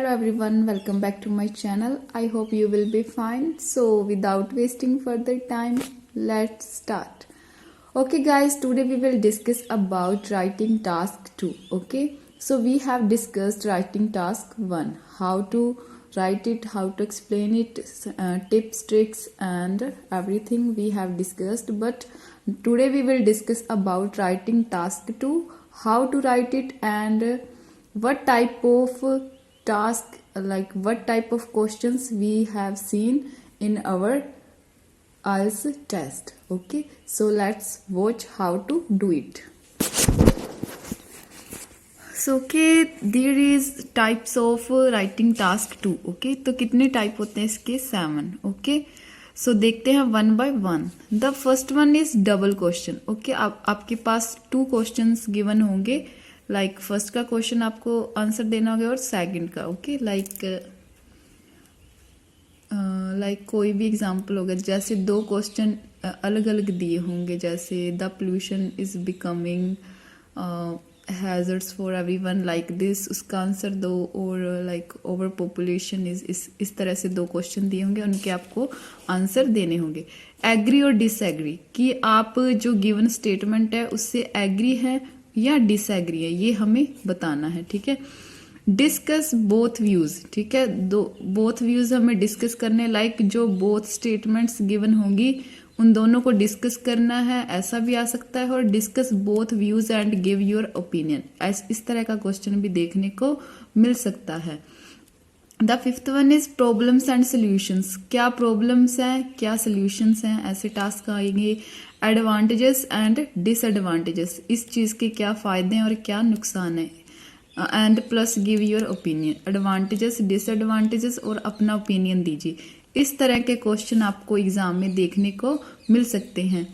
everyone, welcome back to my channel. I hope you will be fine. So without wasting further time, let's start. Okay guys, today we will discuss about writing task 2. Okay, so we have discussed writing task 1, how to write it, how to explain it, tips, tricks and everything we have discussed. But today we will discuss about writing task 2, how to write it and what type of task, like what type of questions we have seen in our IELTS test. Okay, so let's watch how to do it. So okay, there is types of writing task 2. Okay, तो कितने type होते हैं इसके? 7. Okay, सो देखते हैं one by one. The first one is double question. Okay, आपके पास 2 questions given होंगे. Like first का क्वेश्चन आपको आंसर देना होगा और सेकंड का. ओके, लाइक कोई भी एग्जांपल होगा, जैसे 2 क्वेश्चन अलग अलग दिए होंगे, जैसे the pollution is becoming hazards for everyone like this, उसका आंसर दो. और लाइक ओवर पॉपुलेशन इज इस तरह से 2 क्वेश्चन दिए होंगे, उनके आपको आंसर देने होंगे. एग्री और डिसएग्री, कि आप जो गिवन स्टेटमेंट है उससे एग्री है या डिसएग्री है, ये हमें बताना है. ठीक है. Discuss both views. ठीक है, बोथ व्यूज हमें डिस्कस करने. लाइक जो बोथ स्टेटमेंट्स गिवन होंगी उन दोनों को डिस्कस करना है, ऐसा भी आ सकता है. और discuss both views and give your opinion, इस तरह का क्वेश्चन भी देखने को मिल सकता है. The fifth one is problems and solutions. क्या प्रॉब्लम्स हैं, क्या सोल्यूशंस हैं, ऐसे टास्क आएंगे. एडवांटेजेस एंड डिसएडवांटेजेस, इस चीज के क्या फायदे हैं और क्या नुकसान है. And plus give your opinion, advantages, disadvantages और अपना ओपिनियन दीजिए. इस तरह के क्वेश्चन आपको एग्जाम में देखने को मिल सकते हैं.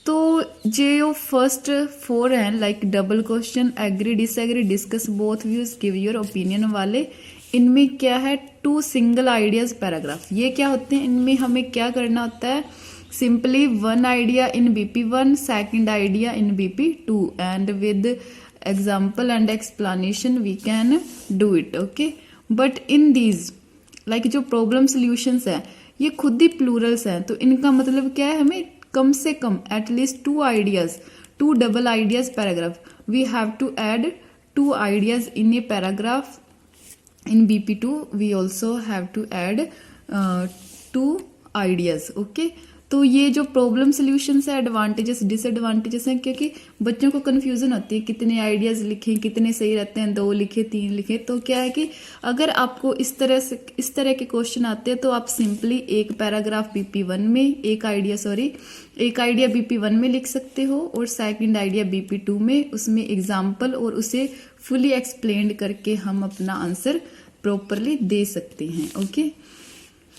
तो जो फर्स्ट 4 हैं, like double question, agree, disagree, discuss both views, give your opinion वाले, इनमें क्या है? 2 सिंगल आइडियाज पैराग्राफ. ये क्या होते हैं? इनमें हमें क्या करना होता है? Simply 1 idea in BP1, second idea in BP2 and with example and explanation we can do it. Okay, but in these like जो प्रॉब्लम सोल्यूशंस है ये खुद ही प्लूरल्स हैं, तो इनका मतलब क्या है? हमें कम से कम at least 2 ideas, 2 double ideas paragraph. We have to add 2 ideas in a paragraph. In BP2 we also have to add 2 ideas. Okay, तो ये जो प्रॉब्लम सोल्यूशंस है, एडवांटेजेस, डिसएडवांटेजेस हैं, क्योंकि बच्चों को कंफ्यूजन होती है कितने आइडियाज लिखें, कितने सही रहते हैं, 2 लिखे, 3 लिखे. तो क्या है कि अगर आपको इस तरह के क्वेश्चन आते हैं तो आप सिंपली एक पैराग्राफ BP1 में, एक आइडिया BP1 में लिख सकते हो और सेकंड आइडिया BP2 में, उसमें एग्जाम्पल और उसे फुली एक्सप्लेन्ड करके हम अपना आंसर प्रॉपरली दे सकते हैं. ओके,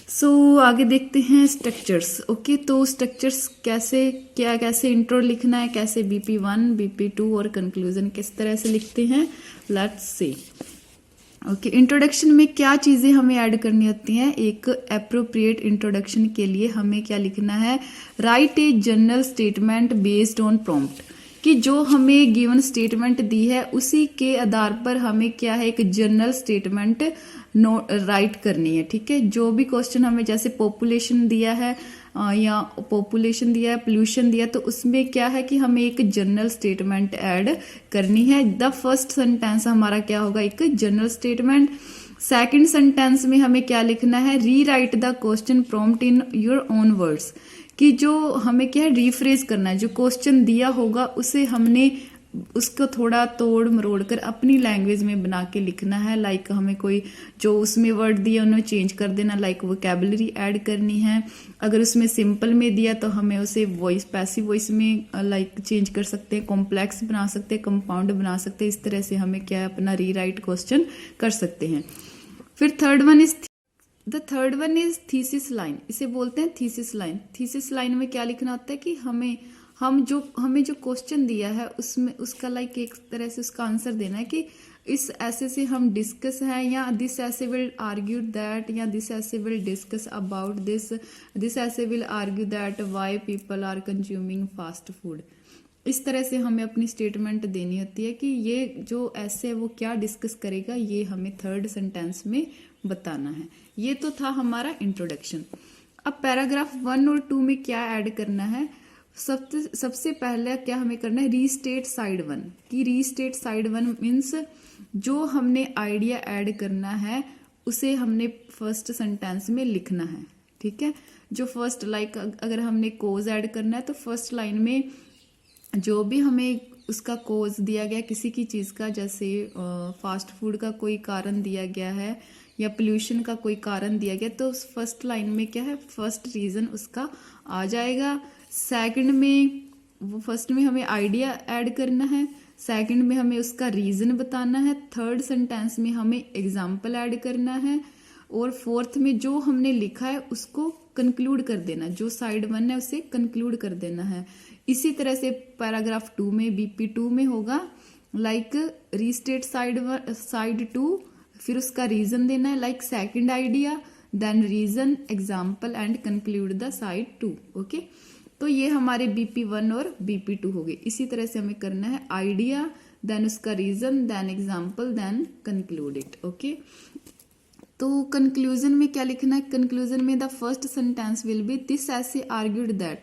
सो आगे देखते हैं स्ट्रक्चर्स. ओके, तो स्ट्रक्चर्स कैसे इंट्रो लिखना है, कैसे BP1, BP2 और कंक्लूजन किस तरह से लिखते हैं, लेट्स सी. ओके, इंट्रोडक्शन में क्या चीजें हमें ऐड करनी होती हैं? एक एप्रोप्रिएट इंट्रोडक्शन के लिए हमें क्या लिखना है? Right a general statement based on prompt, कि जो हमें गिवन स्टेटमेंट दी है उसी के आधार पर हमें क्या है? एक जनरल स्टेटमेंट राइट करनी है. ठीक है, जो भी क्वेश्चन हमें, जैसे पॉपुलेशन दिया है या पोल्यूशन दिया, तो उसमें क्या है कि हमें एक जनरल स्टेटमेंट ऐड करनी है. द फर्स्ट सेंटेंस हमारा क्या होगा? एक जनरल स्टेटमेंट. सेकंड सेंटेंस में हमें क्या लिखना है? री right the question prompt in your own words, कि जो हमें क्या है? रिफ्रेज करना है. जो क्वेश्चन दिया होगा उसे हमने उसको थोड़ा तोड़ मरोड़ कर अपनी लैंग्वेज में बना के लिखना है. लाइक हमें कोई जो उसमें वर्ड दिया उन्हें चेंज कर देना, लाइक वोकैबुलरी ऐड करनी है. अगर उसमें सिंपल में दिया तो हमें उसे वॉइस, पैसिव वॉइस में लाइक चेंज कर सकते हैं, कॉम्प्लेक्स बना सकते हैं, कंपाउंड बना सकते हैं. इस तरह से हमें क्या है? अपना रीराइट क्वेश्चन कर सकते हैं. फिर third one is thesis line. इसे बोलते हैं थीसिस लाइन. थीसिस लाइन में क्या लिखना होता है कि हमें जो क्वेश्चन दिया है उसमें उसका लाइक एक तरह से उसका आंसर देना है कि इस ऐसे से हम डिस्कस है, या this essay will argue that, या this essay will discuss about this essay will argue that why people are consuming fast food. इस तरह से हमें अपनी स्टेटमेंट देनी होती है कि ये जो ऐसे है वो क्या डिस्कस करेगा, ये हमें थर्ड सेंटेंस में बताना है। ये तो था हमारा इंट्रोडक्शन। अब पैराग्राफ 1 और 2 में क्या ऐड करना है? सबसे पहले क्या हमें करना है, रीस्टेट साइड 1 की। रीस्टेट साइड 1 मीन्स जो हमने आइडिया ऐड करना है उसे हमने फर्स्ट सेंटेंस में लिखना है, ठीक है। जो फर्स्ट लाइक अगर हमने कोज ऐड करना है तो फर्स्ट लाइन में जो भी हमें उसका कोज दिया गया किसी की चीज का, जैसे फास्ट फूड का कोई कारण दिया गया है या पोल्यूशन का कोई कारण दिया गया, तो फर्स्ट लाइन में क्या है, फर्स्ट रीजन उसका आ जाएगा। सेकंड में वो फर्स्ट में हमें आइडिया ऐड करना है, सेकंड में हमें उसका रीजन बताना है, थर्ड सेंटेंस में हमें एग्जाम्पल ऐड करना है, और फोर्थ में जो हमने लिखा है उसको कंक्लूड कर देना, जो साइड 1 है उसे कंक्लूड कर देना है। इसी तरह से पैराग्राफ 2 में BP2 में होगा लाइक रीस्टेट साइड 2, फिर उसका रीजन देना है like second idea, then reason, example and conclude the side 2। Okay, तो ये हमारे BP1 और BP2 हो गए। इसी तरह से हमें करना है आइडिया, देन उसका reason, then example, then conclude it. Okay, तो कंक्लूजन में क्या लिखना है? कंक्लूजन में the first sentence will be this essay argued that,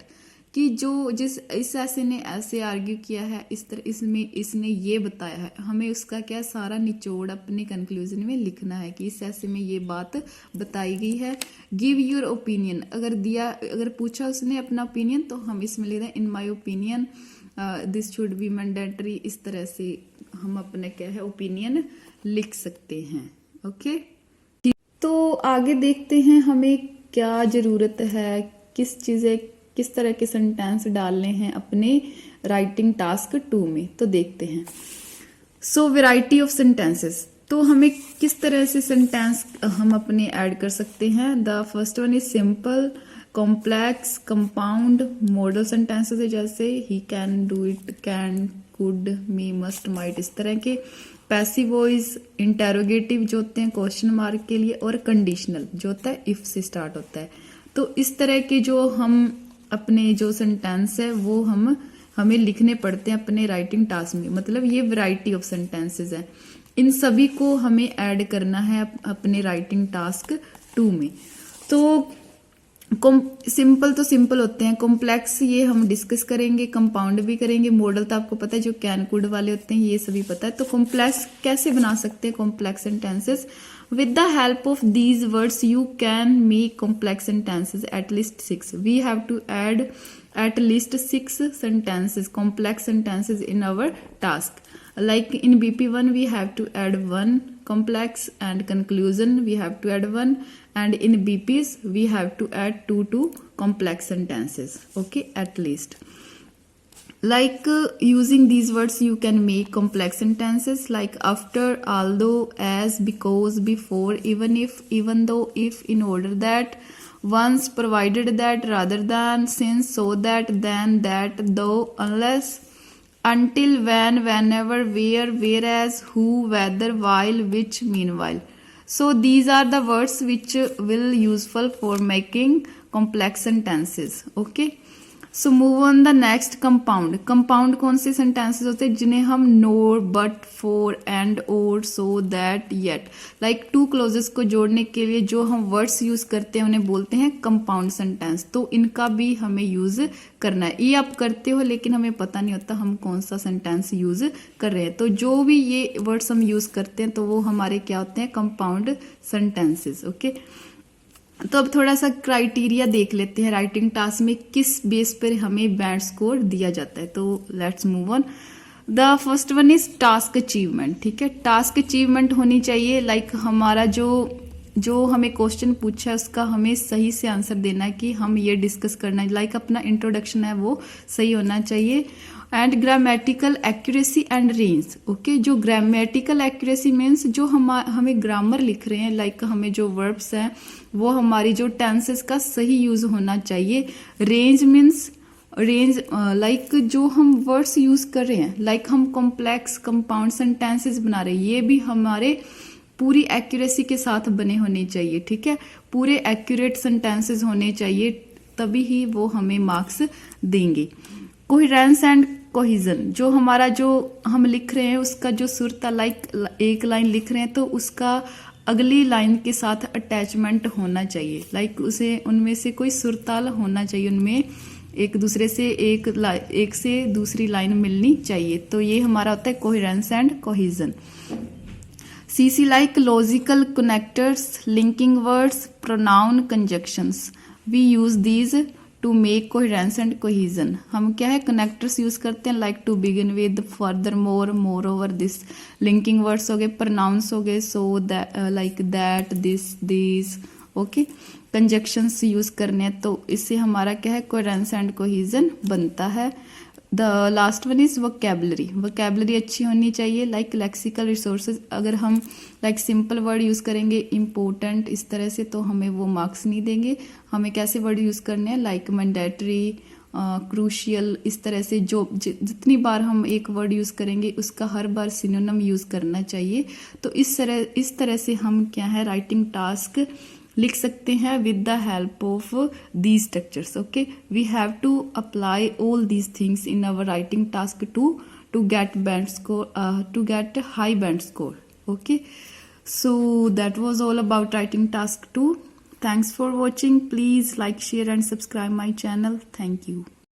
कि जो जिस इस ऐसे ने ऐसे आर्ग्यू किया है, इस तरह इसमें इसने ये बताया है, हमें उसका क्या सारा निचोड़ अपने कंक्लूजन में लिखना है कि इस ऐसे में ये बात बताई गई है। गिव योर ओपिनियन, अगर पूछा उसने अपना ओपिनियन तो हम इसमें लिख दें in my opinion this should be mandatory. इस तरह से हम अपने क्या है ओपिनियन लिख सकते हैं। ओके, तो आगे देखते हैं हमें क्या जरूरत है, किस तरह के सेंटेंस डालने हैं अपने राइटिंग टास्क 2 में, तो देखते हैं। सो वैरायटी ऑफ सेंटेंसेस, तो हमें किस तरह से सेंटेंस हम अपने ऐड कर सकते हैं। The first one is simple, complex, compound, model sentences है जैसे he can, do it, can, could, me, must, might, इस तरह के। पैसिव वॉइस, इंटेरोगेटिव जो होते हैं क्वेश्चन मार्क के लिए, और कंडीशनल जो होता है इफ से स्टार्ट होता है। तो इस तरह के जो हम अपने जो सेंटेंस है वो हमें लिखने पड़ते हैं अपने राइटिंग टास्क में, मतलब ये वैरायटी ऑफ सेंटेंसेस है। इन सभी को हमें ऐड करना है अपने राइटिंग टास्क 2 में। तो सिंपल तो सिंपल होते हैं, कॉम्प्लेक्स ये हम डिस्कस करेंगे, कंपाउंड भी करेंगे, मॉडल तो आपको पता है जो कैन कुड वाले होते हैं ये सभी पता है। तो कॉम्प्लेक्स कैसे बना सकते हैं complex sentences? With the help of these words, you can make complex sentences at least 6. We have to add at least 6 sentences, complex sentences in our task. Like in BP1, we have to add 1 complex, and conclusion we have to add 1, and in BPs we have to add 2 complex sentences. Okay, at least. Like using these words you can make complex sentences like after, although, as, because, before, even if, even though, if, in order that, once, provided that, rather than, since, so that, then, that, though, unless, until, when, whenever, where, whereas, who, whether, while, which, meanwhile. So these are the words which will useful for making complex sentences. Okay, so move on the next, compound. Compound कौन से sentences होते हैं जिन्हें हम नोर, but, for, and, और, सो, that, yet, like 2 closes को जोड़ने के लिए जो हम वर्ड्स यूज करते हैं उन्हें बोलते हैं कंपाउंड सेंटेंस। तो इनका भी हमें यूज करना है। ये आप करते हो लेकिन हमें पता नहीं होता हम कौन सा सेंटेंस यूज कर रहे हैं। तो जो भी ये वर्ड्स हम यूज करते हैं तो वो हमारे क्या होते हैं, कंपाउंड सेंटेंसेस। ओके, तो अब थोड़ा सा क्राइटेरिया देख लेते हैं राइटिंग टास्क में किस बेस पर हमें बैंड स्कोर दिया जाता है। तो let's move on. The first one is task achievement. ठीक है, टास्क अचीवमेंट होनी चाहिए लाइक हमारा जो हमें क्वेश्चन पूछा है उसका हमें सही से आंसर देना है कि हम ये डिस्कस करना है, लाइक अपना इंट्रोडक्शन है वो सही होना चाहिए। And grammatical accuracy and range. Okay, जो ग्रामेटिकल एक्यूरेसी मीन्स जो हमें ग्रामर लिख रहे हैं, लाइक हमें जो वर्ब्स हैं वो हमारी जो टेंसेस का सही यूज होना चाहिए। रेंज मीन्स लाइक जो हम वर्ड्स यूज कर रहे हैं, लाइक हम कॉम्प्लेक्स कंपाउंड सेंटेंसेस बना रहे हैं, ये भी हमारे पूरी एक्यूरेसी के साथ बने होने चाहिए। ठीक है, पूरे एक्यूरेट सेंटेंसेस होने चाहिए, तभी ही वो हमें मार्क्स देंगे। कोहेरेंस एंड कोहिजन, जो हमारा जो हम लिख रहे हैं उसका जो सुर था, लाइक एक लाइन लिख रहे हैं तो उसका अगली लाइन के साथ अटैचमेंट होना चाहिए, लाइक उसे उनमें से कोई सुरताल होना चाहिए, उनमें एक दूसरे से एक से दूसरी लाइन मिलनी चाहिए। तो ये हमारा होता है coherence and cohesion. CC like logical connectors, linking words, pronoun conjunctions. We use these to make coherence and cohesion. हम क्या है connectors यूज करते हैं, like to begin with, furthermore, moreover, this. Linking words हो गए, pronouns हो गए, so, that, like that, this, these. Okay. Conjunctions use करने हैं, तो इससे हमारा क्या है coherence and cohesion बनता है। The last one is vocabulary. Vocabulary अच्छी होनी चाहिए, लाइक लेक्सिकल रिसोर्सेज। अगर हम लाइक सिंपल वर्ड यूज करेंगे इम्पोर्टेंट इस तरह से, तो हमें वो मार्क्स नहीं देंगे। हमें कैसे वर्ड यूज करने हैं, लाइक मैंडेटरी, क्रूशियल, इस तरह से जो जितनी बार हम एक वर्ड यूज करेंगे उसका हर बार सिनोनिम यूज करना चाहिए। तो इस तरह से हम क्या है राइटिंग टास्क लिख सकते हैं with the help of these structures. Okay, we have to apply all these things in our writing task to get band score, to get high band score. Okay, so that was all about writing task 2. Thanks for watching. Please like, share and subscribe my channel. Thank you.